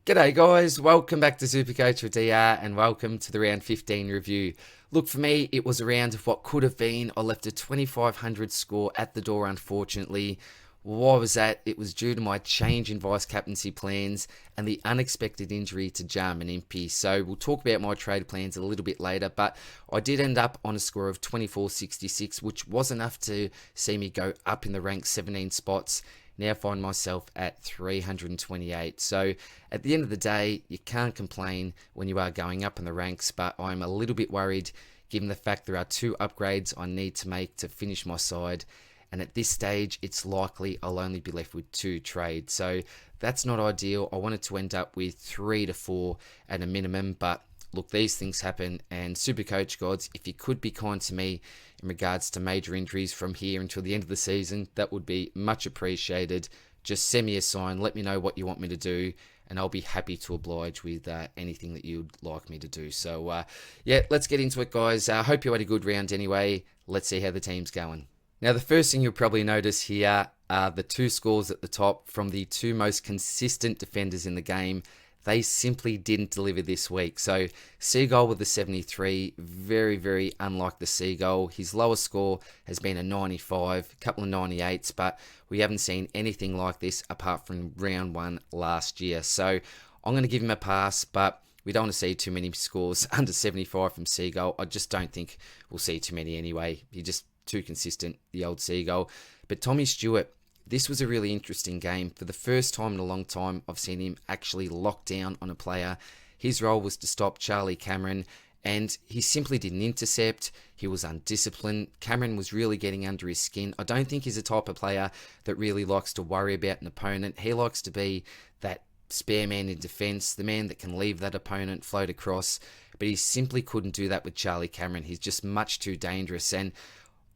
G'day guys, welcome back to SuperCoach with DR and welcome to the round 15 review. Look, for me, it was a round of what could have been. I left a 2500 score at the door, unfortunately. Why was that? It was due to my change in vice captaincy plans and the unexpected injury to Jarman Limpey. So we'll talk about my trade plans a little bit later, but I did end up on a score of 2466, which was enough to see me go up in the ranks 17 spots. Now find myself at 328. So at the end of the day, you can't complain when you are going up in the ranks, but I'm a little bit worried given the fact there are two upgrades I need to make to finish my side. And at this stage, it's likely I'll only be left with two trades. So that's not ideal. I wanted to end up with 3 to 4 at a minimum, but look, these things happen, and SuperCoach gods, if you could be kind to me in regards to major injuries from here until the end of the season, that would be much appreciated. Just send me a sign, let me know what you want me to do, and I'll be happy to oblige with anything that you'd like me to do. So, yeah, let's get into it, guys. I hope you had a good round anyway. Let's see how the team's going. Now, the first thing you'll probably notice here are the two scores at the top from the two most consistent defenders in the game. They simply didn't deliver this week. So Seagull with a 73, very, very unlike the Seagull. His lowest score has been a 95, a couple of 98s, but we haven't seen anything like this apart from round one last year. So I'm going to give him a pass, but we don't want to see too many scores under 75 from Seagull. I just don't think we'll see too many anyway. He's just too consistent, the old Seagull. But Tommy Stewart, this was a really interesting game. For the first time in a long time, I've seen him actually lock down on a player. His role was to stop Charlie Cameron, and he simply didn't intercept. He was undisciplined. Cameron was really getting under his skin. I don't think he's a type of player that really likes to worry about an opponent. He likes to be that spare man in defence, the man that can leave that opponent, float across, but he simply couldn't do that with Charlie Cameron. He's just much too dangerous, and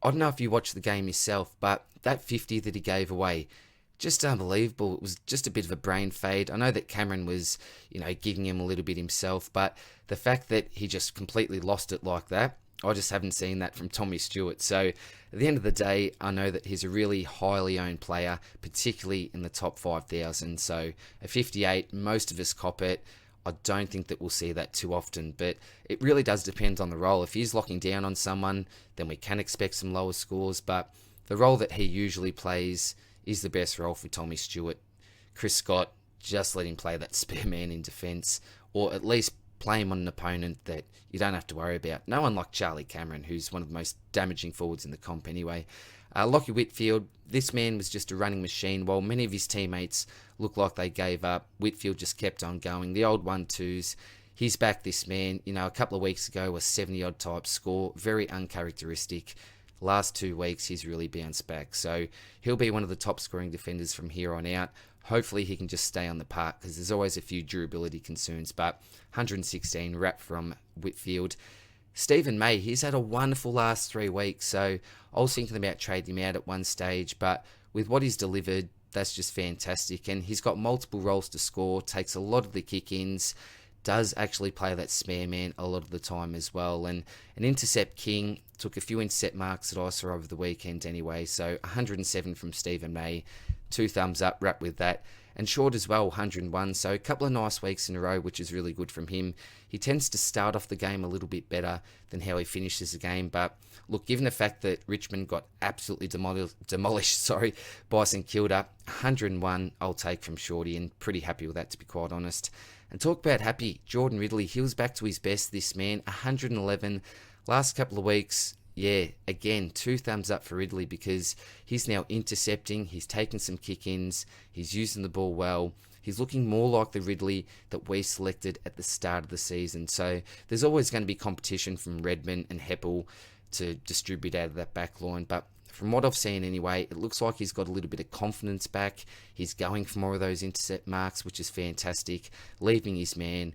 I don't know if you watched the game yourself, but that 50 that he gave away, just unbelievable. It was just a bit of a brain fade. I know that Cameron was, giving him a little bit himself, but the fact that he just completely lost it like that, I just haven't seen that from Tommy Stewart. So at the end of the day, I know that he's a really highly owned player, particularly in the top 5,000. So a 58, most of us cop it. I don't think that we'll see that too often, but it really does depend on the role. If he's locking down on someone, then we can expect some lower scores, but the role that he usually plays is the best role for Tommy Stewart. Chris Scott, just let him play that spare man in defence, or at least play him on an opponent that you don't have to worry about. No one like Charlie Cameron, who's one of the most damaging forwards in the comp anyway. Lockheed Whitfield, this man was just a running machine. While many of his teammates looked like they gave up, Whitfield just kept on going. The old 1-2s, he's back, this man. A couple of weeks ago, a 70-odd type score, very uncharacteristic. Last 2 weeks, he's really bounced back. So he'll be one of the top scoring defenders from here on out. Hopefully he can just stay on the park, because there's always a few durability concerns. But 116 wrap from Whitfield. Stephen May, he's had a wonderful last 3 weeks, so I was thinking about trading him out at one stage, but with what he's delivered, that's just fantastic. And he's got multiple roles to score, takes a lot of the kick-ins, does actually play that spare man a lot of the time as well. And an intercept king, took a few intercept marks that I saw over the weekend anyway, so 107 from Stephen May, 2 thumbs up, wrap with that. And Short as well, 101, so a couple of nice weeks in a row, which is really good from him. He tends to start off the game a little bit better than how he finishes the game, but look, given the fact that Richmond got absolutely demolished by St Kilda, 101 I'll take from Shorty, and pretty happy with that, to be quite honest. And talk about happy, Jordan Ridley, he was back to his best, this man, 111. Last couple of weeks, yeah, again, 2 thumbs up for Ridley, because he's now intercepting, he's taking some kick-ins, he's using the ball well. He's looking more like the Ridley that we selected at the start of the season. So there's always going to be competition from Redmond and Heppel to distribute out of that back line. But from what I've seen anyway, it looks like he's got a little bit of confidence back. He's going for more of those intercept marks, which is fantastic, leaving his man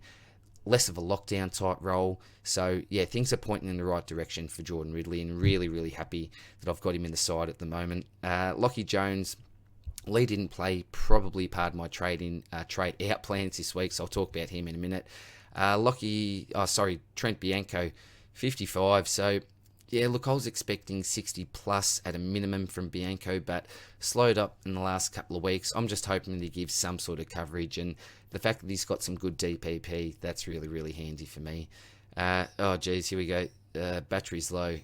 less of a lockdown type role. So yeah, things are pointing in the right direction for Jordan Ridley, and really, really happy that I've got him in the side at the moment. Lockheed Jones, Lee didn't play, probably part of my trade out plans this week, so I'll talk about him in a minute. Trent Bianco, 55. So Yeah, look, I was expecting 60 plus at a minimum from Bianco, but slowed up in the last couple of weeks. I'm just hoping to give some sort of coverage, and the fact that he's got some good DPP, that's really, really handy for me. Oh, geez, here we go. Battery's low.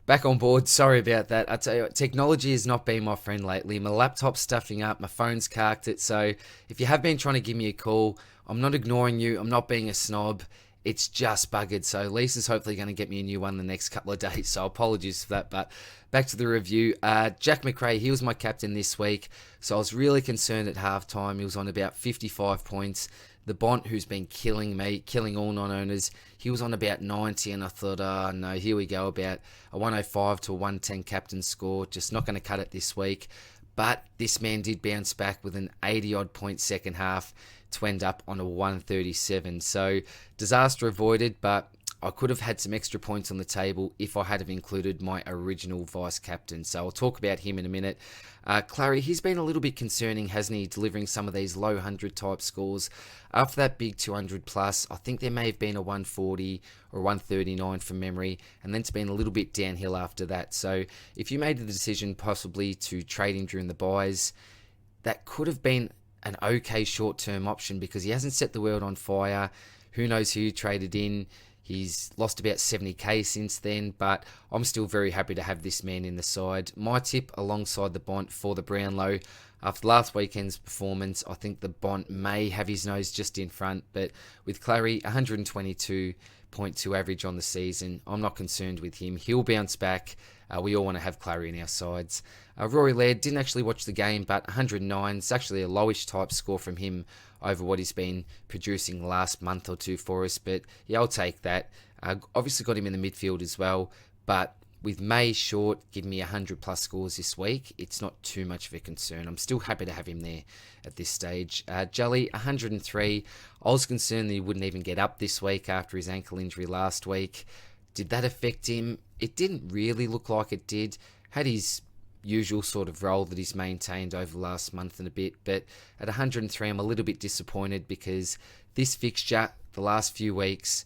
Back on board. Sorry about that. I tell you what, technology has not been my friend lately. My laptop's stuffing up. My phone's carked it. So if you have been trying to give me a call, I'm not ignoring you. I'm not being a snob. It's just buggered. So Lisa's hopefully going to get me a new one the next couple of days. So apologies for that. But back to the review. Jack Mcrae, he was my captain this week. So I was really concerned at halftime. He was on about 55 points. The Bont, who's been killing me, killing all non-owners, he was on about 90, and I thought, oh no, here we go, about a 105 to a 110 captain score. Just not going to cut it this week. But this man did bounce back with an 80-odd point second half to end up on a 137. So disaster avoided, but I could have had some extra points on the table if I had have included my original vice captain. So I'll talk about him in a minute. Clary, he's been a little bit concerning, hasn't he, delivering some of these low 100 type scores. After that big 200 plus, I think there may have been a 140 or 139 from memory, and then it's been a little bit downhill after that. So if you made the decision possibly to trade him during the buys, that could have been an okay short-term option because he hasn't set the world on fire. Who knows who you traded in? He's lost about 70k since then, but I'm still very happy to have this man in the side. My tip alongside the Bont for the Brownlow, after last weekend's performance, I think the Bont may have his nose just in front, but with Clary, 122.2 average on the season, I'm not concerned with him. He'll bounce back. We all want to have Clary in our sides. Rory Laird didn't actually watch the game, but 109 is actually a lowish type score from him over what he's been producing the last month or two for us. But yeah, I'll take that. Obviously got him in the midfield as well, but with May short, giving me 100 plus scores this week, it's not too much of a concern. I'm still happy to have him there at this stage. Jelly, 103. I was concerned that he wouldn't even get up this week after his ankle injury last week. Did that affect him? It didn't really look like it did. Had his usual sort of role that he's maintained over the last month and a bit, but at 103 I'm a little bit disappointed because this fixture, the last few weeks,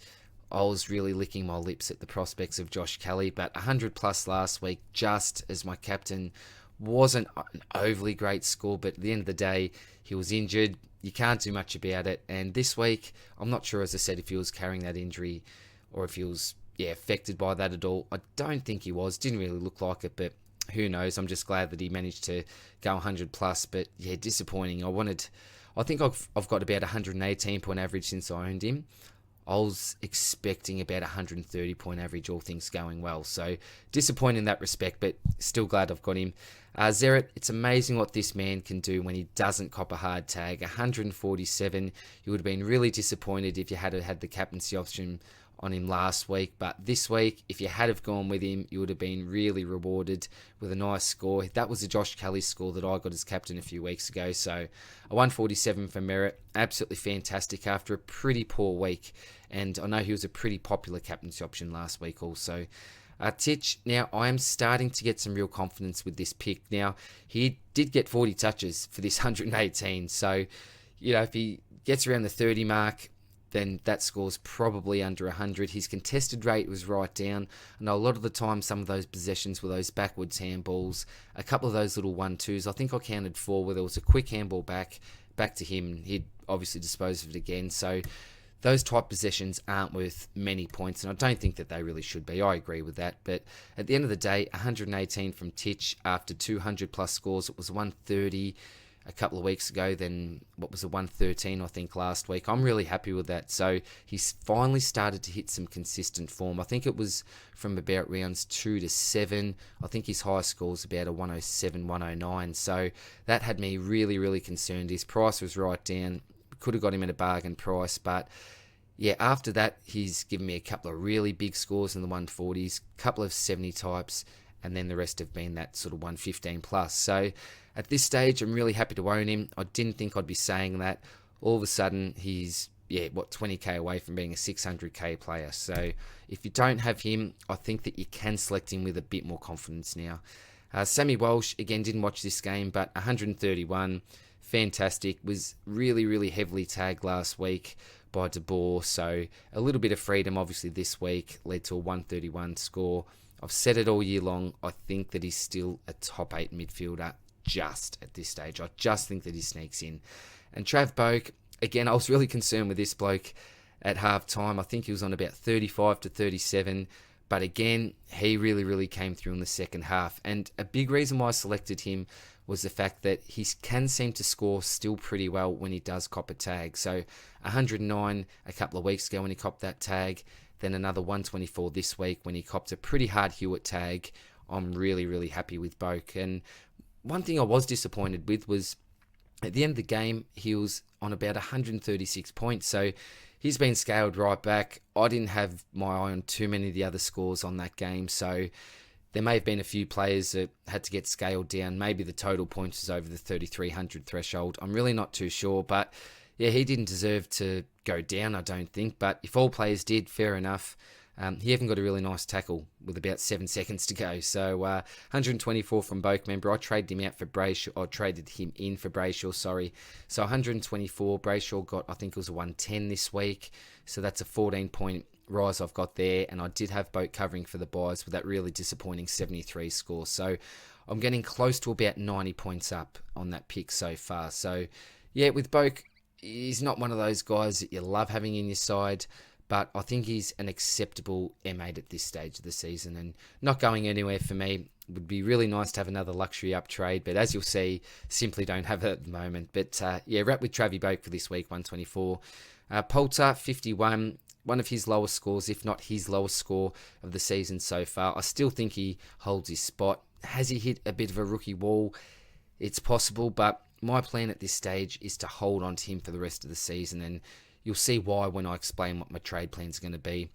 I was really licking my lips at the prospects of Josh Kelly, but 100 plus last week just as my captain wasn't an overly great score, but at the end of the day he was injured. You can't do much about it, and this week I'm not sure, as I said, if he was carrying that injury or if he was affected by that at all. I don't think he was. Didn't really look like it, but who knows. I'm just glad that he managed to go 100 plus, but yeah, disappointing. I think I've got about 118 point average since I owned him. I was expecting about 130 point average, all things going well. So disappointed in that respect, but still glad I've got him. Zeret, it's amazing what this man can do when he doesn't cop a hard tag. 147. You would have been really disappointed if you had had the captaincy option on him last week, but this week, if you had have gone with him, you would have been really rewarded with a nice score. That was the Josh Kelly score that I got as captain a few weeks ago, so a 147 for Merritt, absolutely fantastic after a pretty poor week, and I know he was a pretty popular captaincy option last week also. Titch, now I am starting to get some real confidence with this pick. Now, he did get 40 touches for this 118, so, if he gets around the 30 mark, then that score's probably under 100. His contested rate was right down. I know a lot of the time some of those possessions were those backwards handballs, a couple of those little 1-2s. I think I counted 4 where there was a quick handball back to him. He'd obviously dispose of it again. So those type possessions aren't worth many points, and I don't think that they really should be. I agree with that. But at the end of the day, 118 from Titch after 200 plus scores. It was 130 a couple of weeks ago, then what was a 113 I think last week. I'm really happy with that. So he's finally started to hit some consistent form. I think it was from about rounds 2 to 7. I think his highest score was about a 107, 109. So that had me really, really concerned. His price was right down. Could have got him at a bargain price, but yeah, after that he's given me a couple of really big scores in the 140s, couple of 70 types, and then the rest have been that sort of 115 plus. So at this stage, I'm really happy to own him. I didn't think I'd be saying that. All of a sudden, he's, 20k away from being a 600k player. So if you don't have him, I think that you can select him with a bit more confidence now. Sammy Walsh, again, didn't watch this game, but 131, fantastic. Was really, really heavily tagged last week by De Boer. So a little bit of freedom, obviously, this week led to a 131 score. I've said it all year long. I think that he's still a top 8 midfielder just at this stage. I just think that he sneaks in. And Trav Boak, again, I was really concerned with this bloke at half time. I think he was on about 35 to 37. But again, he really came through in the second half. And a big reason why I selected him was the fact that he can seem to score still pretty well when he does cop a tag. So 109 a couple of weeks ago when he copped that tag. Then another 124 this week when he copped a pretty hard Hewitt tag. I'm really happy with Boak. And one thing I was disappointed with was at the end of the game, he was on about 136 points. So he's been scaled right back. I didn't have my eye on too many of the other scores on that game. So there may have been a few players that had to get scaled down. Maybe the total points was over the 3,300 threshold. I'm really not too sure. But yeah, he didn't deserve to go down, I don't think. But if all players did, fair enough. He even got a really nice tackle with about 7 seconds to go. So 124 from Boak. Remember, I traded him out for Brayshaw. I traded him in for Brayshaw, sorry. So 124. Brayshaw got, I think it was a 110 this week. So that's a 14-point rise I've got there. And I did have Boak covering for the buys with that really disappointing 73 score. So I'm getting close to about 90 points up on that pick so far. So yeah, with Boak, he's not one of those guys that you love having in your side. But I think he's an acceptable M8 at this stage of the season and not going anywhere for me. It would be really nice to have another luxury up trade, but as you'll see, simply don't have it at the moment. But yeah, wrap with Travie Boak for this week, 124. Poulter, 51, one of his lowest scores, if not his lowest score of the season so far. I still think he holds his spot. Has he hit a bit of a rookie wall? It's possible, but my plan at this stage is to hold on to him for the rest of the season, and you'll see why when I explain what my trade plan is going to be.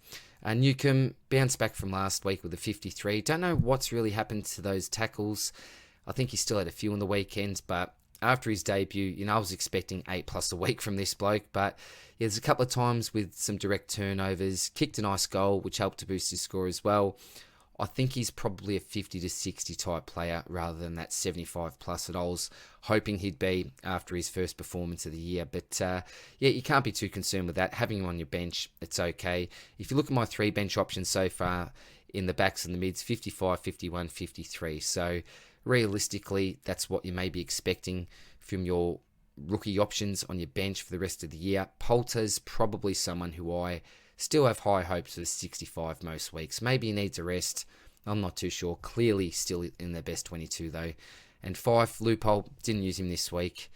Newcomb bounced back from last week with a 53. Don't know what's really happened to those tackles. I think he still had a few on the weekend, but after his debut, I was expecting 8+ a week from this bloke. But yeah, there's a couple of times with some direct turnovers, kicked a nice goal, which helped to boost his score as well. I think he's probably a 50 to 60 type player rather than that 75+ that I was hoping he'd be after his first performance of the year. But yeah, you can't be too concerned with that. Having him on your bench, it's okay. If you look at my 3 bench options so far in the backs and the mids, 55, 51, 53. So realistically, that's what you may be expecting from your rookie options on your bench for the rest of the year. Poulter's probably someone who I still have high hopes for 65 most weeks. Maybe he needs a rest. I'm not too sure. Clearly still in their best 22 though. And Fife, loophole, didn't use him this week.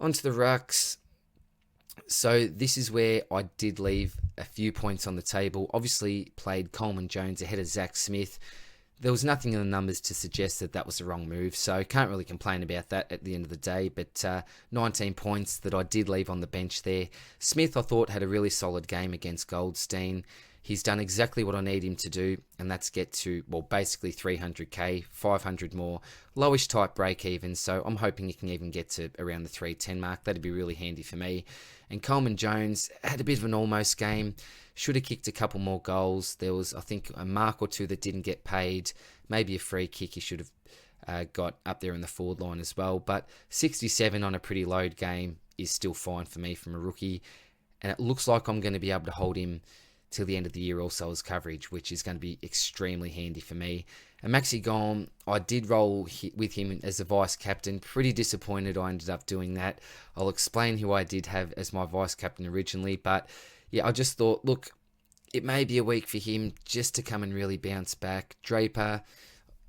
On to the rucks. So this is where I did leave a few points on the table. Obviously played Coleman Jones ahead of Zach Smith. There was nothing in the numbers to suggest that that was the wrong move, so can't really complain about that at the end of the day, but 19 points that I did leave on the bench there. Smith, I thought, had a really solid game against Goldstein. He's done exactly what I need him to do, and that's get to, well, basically 300k, 500 more, lowish type break even, so I'm hoping he can even get to around the 310 mark. That'd be really handy for me. And Coleman Jones had a bit of an almost game. Should have kicked a couple more goals. There was, I think, a mark or two that didn't get paid. Maybe a free kick he should have got up there in the forward line as well. But 67 on a pretty load game is still fine for me from a rookie. And it looks like I'm going to be able to hold him till the end of the year also as coverage, which is going to be extremely handy for me. And Maxi Golem, I did roll with him as a vice captain. Pretty disappointed I ended up doing that. I'll explain who I did have as my vice captain originally, but yeah, I just thought, look, it may be a week for him just to come and really bounce back. Draper,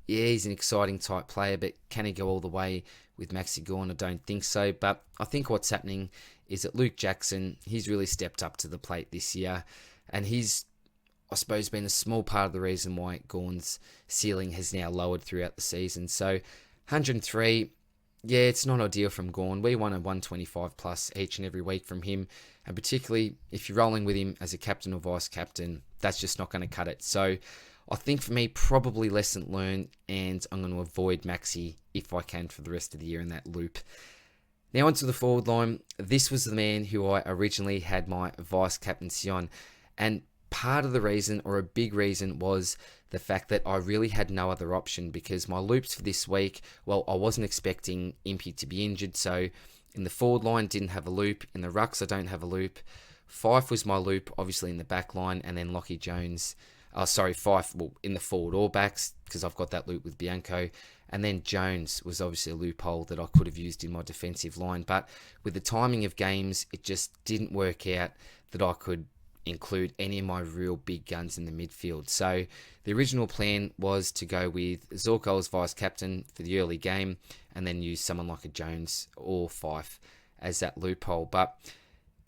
yeah, he's an exciting type player, but can he go all the way with Maxi Gawn? I don't think so. But I think what's happening is that Luke Jackson, he's really stepped up to the plate this year. And he's, I suppose, been a small part of the reason why Gawn's ceiling has now lowered throughout the season. So 103, yeah, it's not ideal from Gawn. We want a 125+ each and every week from him. And particularly if you're rolling with him as a captain or vice captain, that's just not going to cut it. So I think for me, probably lesson learned, and I'm going to avoid Maxi if I can for the rest of the year in that loop. Now onto the forward line. This was the man who I originally had my vice captaincy on. And part of the reason, or a big reason, was the fact that I really had no other option, because my loops for this week, well, I wasn't expecting Impey to be injured, so in the forward line, didn't have a loop. In the rucks, I don't have a loop. Fife was my loop, obviously in the back line, and then Lockheed Jones Fife, well, in the forward or backs, because I've got that loop with Bianco. And then Jones was obviously a loophole that I could have used in my defensive line. But with the timing of games, it just didn't work out that I could include any of my real big guns in the midfield. So the original plan was to go with Zorko as vice-captain for the early game and then use someone like a Jones or Fife as that loophole. But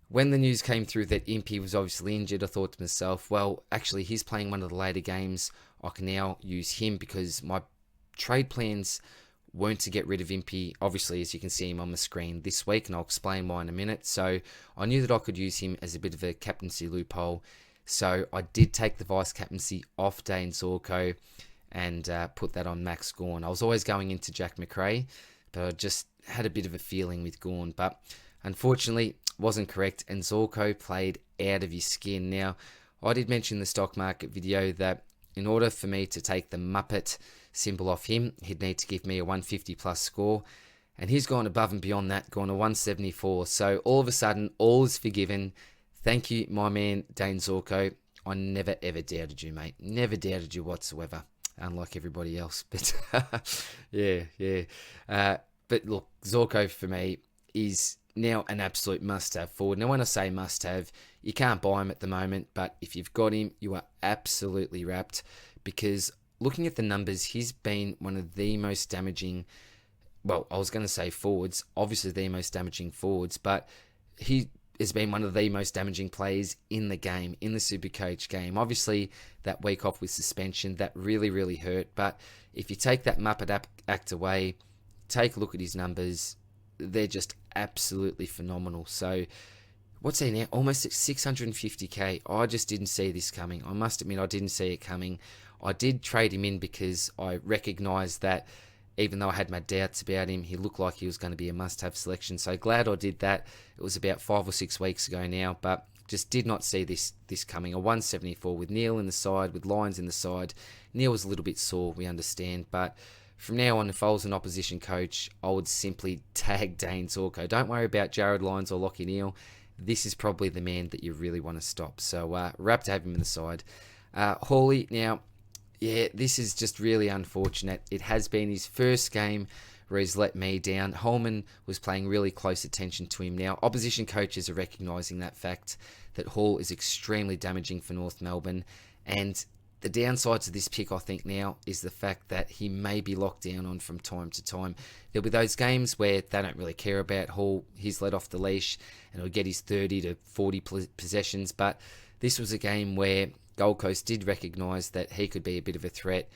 when the news came through that Impey was obviously injured, I thought to myself, well, actually, he's playing one of the later games. I can now use him because my trade plans weren't to get rid of Impey, obviously, as you can see him on the screen this week, and I'll explain why in a minute. So I knew that I could use him as a bit of a captaincy loophole. So I did take the vice-captaincy off Dane Zorko and put that on Max Gawn. I was always going into Jack Mcrae, but I just had a bit of a feeling with Gawn. But unfortunately, wasn't correct, and Zorko played out of his skin. Now, I did mention in the stock market video that in order for me to take the Muppet symbol off him, he'd need to give me a 150 plus score, and he's gone above and beyond that, gone to 174. So all of a sudden, all is forgiven. Thank you, my man, Dane Zorko. I never ever doubted you, mate. Never doubted you whatsoever, unlike everybody else. But yeah. But look, Zorko for me is now an absolute must-have forward. Now, when I say must-have, you can't buy him at the moment, but if you've got him, you are absolutely wrapped, because looking at the numbers, he's been one of the most damaging, well, I was going to say forwards, obviously the most damaging forwards, but he has been one of the most damaging players in the game, in the SuperCoach game. Obviously, that week off with suspension, that really, really hurt, but if you take that Muppet act away, take a look at his numbers, they're just absolutely phenomenal. So what's he now? Almost at 650k. I just didn't see this coming. I must admit, I didn't see it coming. I did trade him in because I recognised that even though I had my doubts about him, he looked like he was going to be a must-have selection. So glad I did that. It was about 5 or 6 weeks ago now, but just did not see this coming. A 174 with Neil in the side, with Lyons in the side. Neil was a little bit sore, we understand, but from now on, if I was an opposition coach, I would simply tag Dane Zorko. Don't worry about Jared Lyons or Lockie Neal. This is probably the man that you really want to stop. So, wrap to have him in the side. Hawley, now, yeah, this is just really unfortunate. It has been his first game where he's let me down. Holman was paying really close attention to him now. Opposition coaches are recognising that fact, that Hall is extremely damaging for North Melbourne. And the downside to this pick, I think, now is the fact that he may be locked down on from time to time. There'll be those games where they don't really care about Hall. He's let off the leash and he'll get his 30 to 40 possessions. But this was a game where Gold Coast did recognise that he could be a bit of a threat,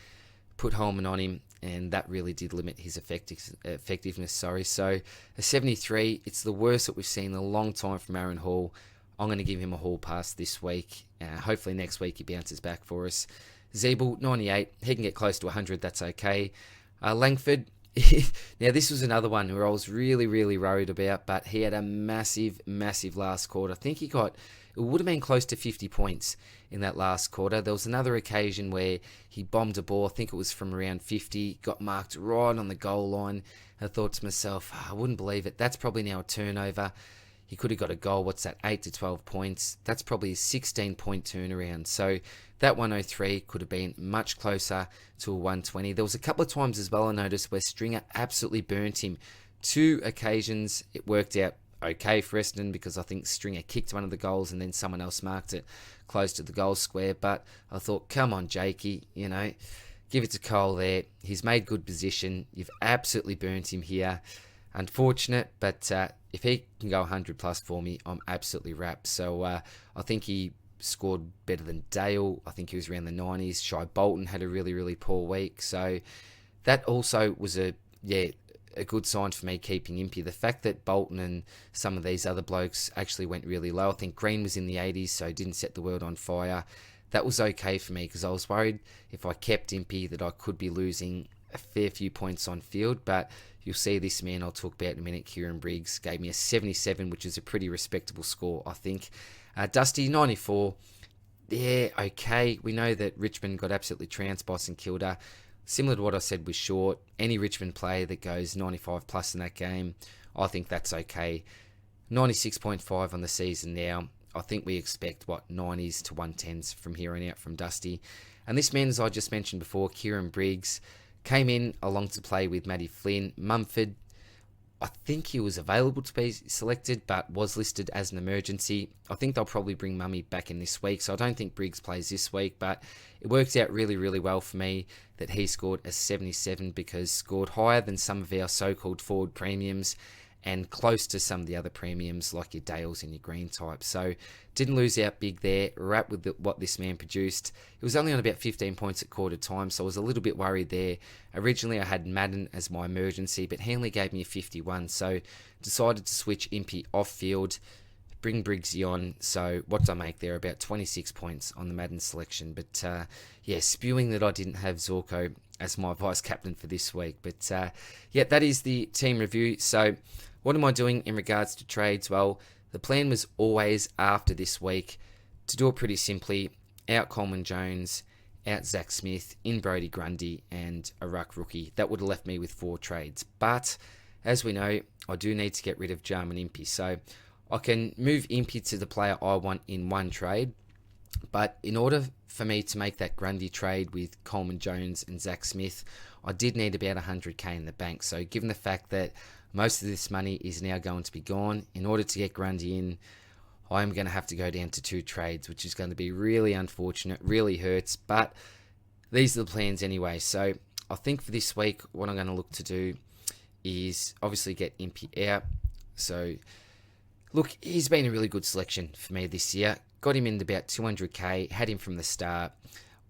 put Holman on him, and that really did limit his effectiveness. So a 73, it's the worst that we've seen in a long time from Aaron Hall. I'm going to give him a Hall pass this week. Hopefully next week he bounces back for us. Zeeble, 98. He can get close to 100. That's okay. Langford, now this was another one where I was really, really worried about, but he had a massive, massive last quarter. I think it would have been close to 50 points in that last quarter. There was another occasion where he bombed a ball. I think it was from around 50, got marked right on the goal line. I thought to myself, I wouldn't believe it. That's probably now a turnover. He could have got a goal. What's that? 8 to 12 points. That's probably a 16-point turnaround. So that 103 could have been much closer to a 120. There was a couple of times as well I noticed where Stringer absolutely burnt him. 2 occasions it worked out okay for Essendon because I think Stringer kicked one of the goals and then someone else marked it close to the goal square. But I thought, come on, Jakey, give it to Cole there. He's made good position. You've absolutely burnt him here. Unfortunate, but if he can go 100 plus for me, I'm absolutely wrapped. So I think he scored better than Dale. I think he was around the 90s. Shai Bolton had a really, really poor week. So that also was a good sign for me keeping Impey. The fact that Bolton and some of these other blokes actually went really low. I think Green was in the 80s, so didn't set the world on fire. That was okay for me because I was worried if I kept Impey that I could be losing a fair few points on field, but you'll see this man I'll talk about in a minute, Kieran Briggs, gave me a 77, which is a pretty respectable score, I think. Dusty, 94. Yeah, okay. We know that Richmond got absolutely trounced by St Kilda. Similar to what I said with Short, any Richmond player that goes 95 plus in that game, I think that's okay. 96.5 on the season now. I think we expect, 90s to 110s from here on out from Dusty. And this man, as I just mentioned before, Kieran Briggs, came in along to play with Matty Flynn. Mumford, I think he was available to be selected, but was listed as an emergency. I think they'll probably bring Mummy back in this week, so I don't think Briggs plays this week, but it worked out really, really well for me that he scored a 77 because scored higher than some of our so-called forward premiums and close to some of the other premiums like your Dales and your Green type. So didn't lose out big there. Right with what this man produced. It was only on about 15 points at quarter time, so I was a little bit worried there. Originally I had Madden as my emergency, but he only gave me a 51, so decided to switch Impey off field, bring Briggsy on. So what did I make there? About 26 points on the Madden selection. But yeah, spewing that I didn't have Zorko as my vice captain for this week. But yeah, that is the team review. So what am I doing in regards to trades? Well, the plan was always after this week to do it pretty simply. Out Coleman Jones, out Zach Smith, in Brodie Grundy, and a ruck rookie. That would have left me with 4 trades. But as we know, I do need to get rid of Jarman Impey. So I can move Impey to the player I want in one trade. But in order for me to make that Grundy trade with Coleman Jones and Zach Smith, I did need about 100k in the bank. So given the fact that most of this money is now going to be gone, in order to get Grundy in, I'm going to have to go down to 2 trades, which is going to be really unfortunate, really hurts, but these are the plans anyway. So I think for this week, what I'm going to look to do is obviously get Impey out. So look, he's been a really good selection for me this year. Got him in about 200k, had him from the start.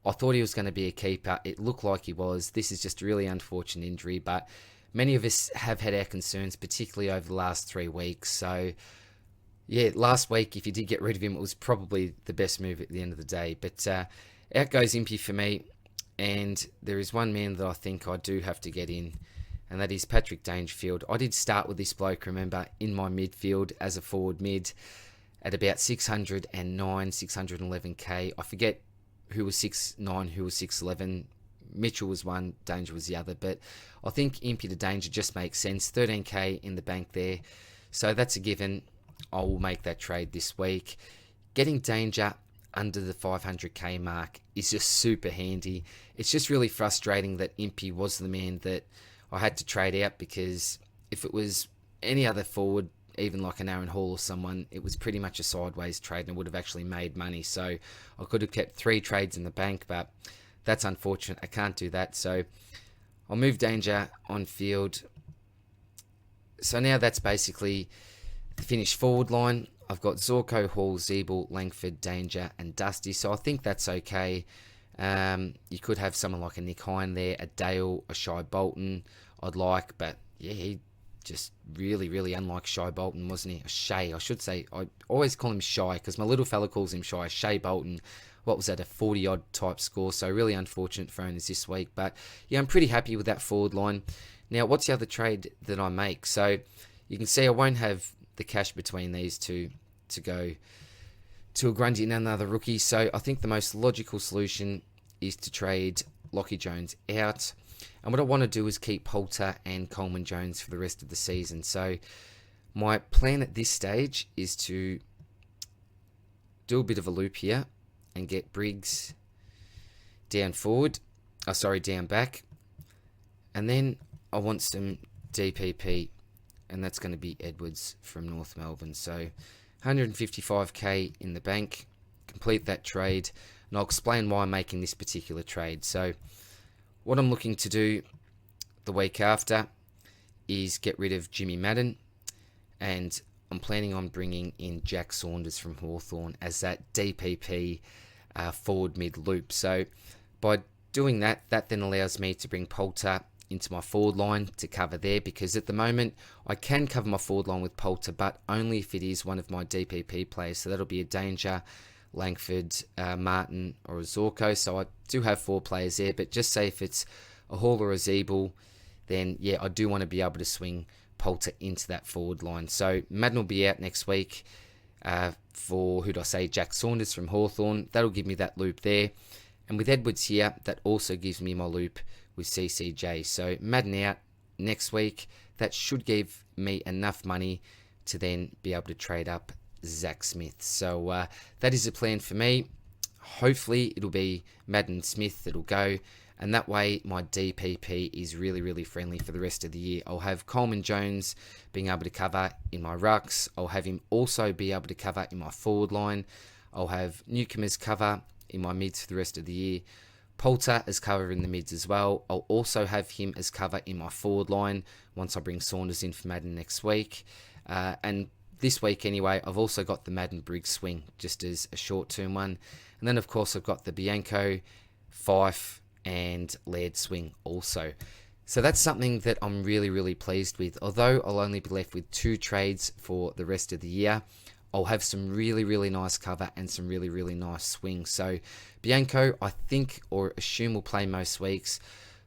I thought he was going to be a keeper. It looked like he was. This is just a really unfortunate injury, but many of us have had our concerns, particularly over the last 3 weeks. So yeah, last week, if you did get rid of him, it was probably the best move at the end of the day. But out goes Impey for me. And there is one man that I think I do have to get in, and that is Patrick Dangerfield. I did start with this bloke, remember, in my midfield as a forward mid at about 609, 611k. I forget who was 6'9", who was 6'11". Mitchell was one, Danger was the other. But I think Impey to Danger just makes sense. 13k in the bank there. So that's a given. I will make that trade this week. Getting Danger under the 500k mark is just super handy. It's just really frustrating that Impey was the man that I had to trade out, because if it was any other forward, even like an Aaron Hall or someone, it was pretty much a sideways trade and would have actually made money. So I could have kept 3 trades in the bank, but that's unfortunate. I can't do that. So I'll move Danger on field. So now that's basically the finished forward line. I've got Zorko, Hall, Zeeble, Langford, Danger, and Dusty. So I think that's okay. You could have someone like a Nick Hine there, a Dale, a Shy Bolton, I'd like. But yeah, he just really, really unlike Shy Bolton, wasn't he? Shay, I should say. I always call him Shy because my little fella calls him Shy. Shay Bolton, what was that, a 40-odd type score? So really unfortunate for owners this week. But yeah, I'm pretty happy with that forward line. Now, what's the other trade that I make? So you can see I won't have the cash between these two to go to a Grundy and another rookie. So I think the most logical solution is to trade Lockheed Jones out. And what I want to do is keep Poulter and Coleman Jones for the rest of the season. So my plan at this stage is to do a bit of a loop here and get Briggs down forward. Down back. And then I want some DPP, and that's going to be Edwards from North Melbourne. So 155k in the bank. Complete that trade, and I'll explain why I'm making this particular trade. So what I'm looking to do the week after is get rid of Jimmy Madden, and I'm planning on bringing in Jack Saunders from Hawthorn as that DPP forward mid loop. So by doing that, that then allows me to bring Poulter into my forward line to cover there, because at the moment I can cover my forward line with Poulter, but only if it is one of my DPP players. So that'll be a Danger, Langford, Martin, or a Zorko. So I do have 4 players there, but just say if it's a Hall or a Zeeble, then yeah, I do want to be able to swing Poulter into that forward line. So Madden will be out next week for, Jack Saunders from Hawthorn. That'll give me that loop there. And with Edwards here, that also gives me my loop with CCJ. So Madden out next week. That should give me enough money to then be able to trade up Zach Smith. So that is the plan for me. Hopefully it'll be Madden Smith that'll go, and that way my DPP is really, really friendly for the rest of the year. I'll have Coleman Jones being able to cover in my rucks. I'll have him also be able to cover in my forward line. I'll have Newcomer's cover in my mids for the rest of the year. Poulter as cover in the mids as well. I'll also have him as cover in my forward line once I bring Saunders in for Madden next week. And this week anyway, I've also got the Madden Briggs swing just as a short-term one. And then, of course, I've got the Bianco, Fife, and Laird swing also. So that's something that I'm really, really pleased with. Although I'll only be left with 2 trades for the rest of the year, I'll have some really, really nice cover and some really, really nice swings. So Bianco, I think or assume will play most weeks.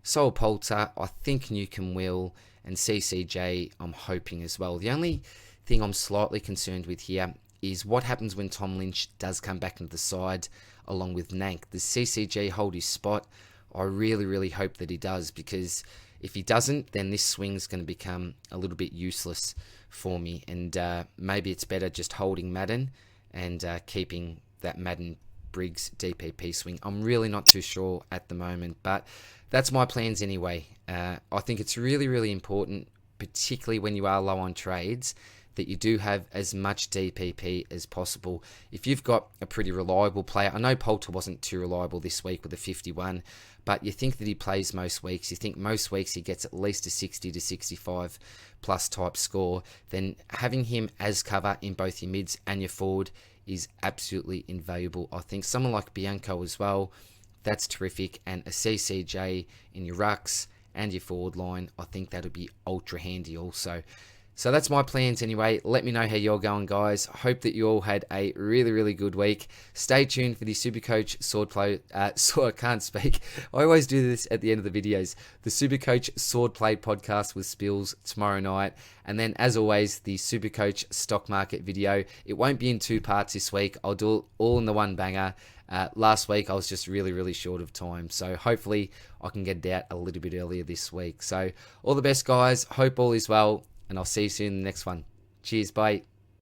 So will Poulter, I think Newcombe will, and CCJ I'm hoping as well. The only thing I'm slightly concerned with here is what happens when Tom Lynch does come back into the side along with Nank. Does CCJ hold his spot? I really, really hope that he does, because if he doesn't, then this swing's going to become a little bit useless for me, and maybe it's better just holding Madden and keeping that Madden Briggs DPP swing. I'm really not too sure at the moment, but that's my plans anyway. I think it's really, really important, particularly when you are low on trades, that you do have as much DPP as possible. If you've got a pretty reliable player, I know Poulter wasn't too reliable this week with a 51, but you think that he plays most weeks, you think most weeks he gets at least a 60 to 65 plus type score, then having him as cover in both your mids and your forward is absolutely invaluable. I think someone like Bianco as well, that's terrific, and a CCJ in your rucks and your forward line, I think that'll be ultra handy also. So that's my plans anyway. Let me know how you're going, guys. Hope that you all had a really, really good week. Stay tuned for the SuperCoach Swordplay. I can't speak. I always do this at the end of the videos. The SuperCoach Swordplay podcast with Spills tomorrow night. And then, as always, the SuperCoach Stock Market video. It won't be in 2 parts this week. I'll do it all in the one banger. Last week, I was just really, really short of time. So hopefully, I can get it out a little bit earlier this week. So all the best, guys. Hope all is well. And I'll see you soon in the next one. Cheers, bye.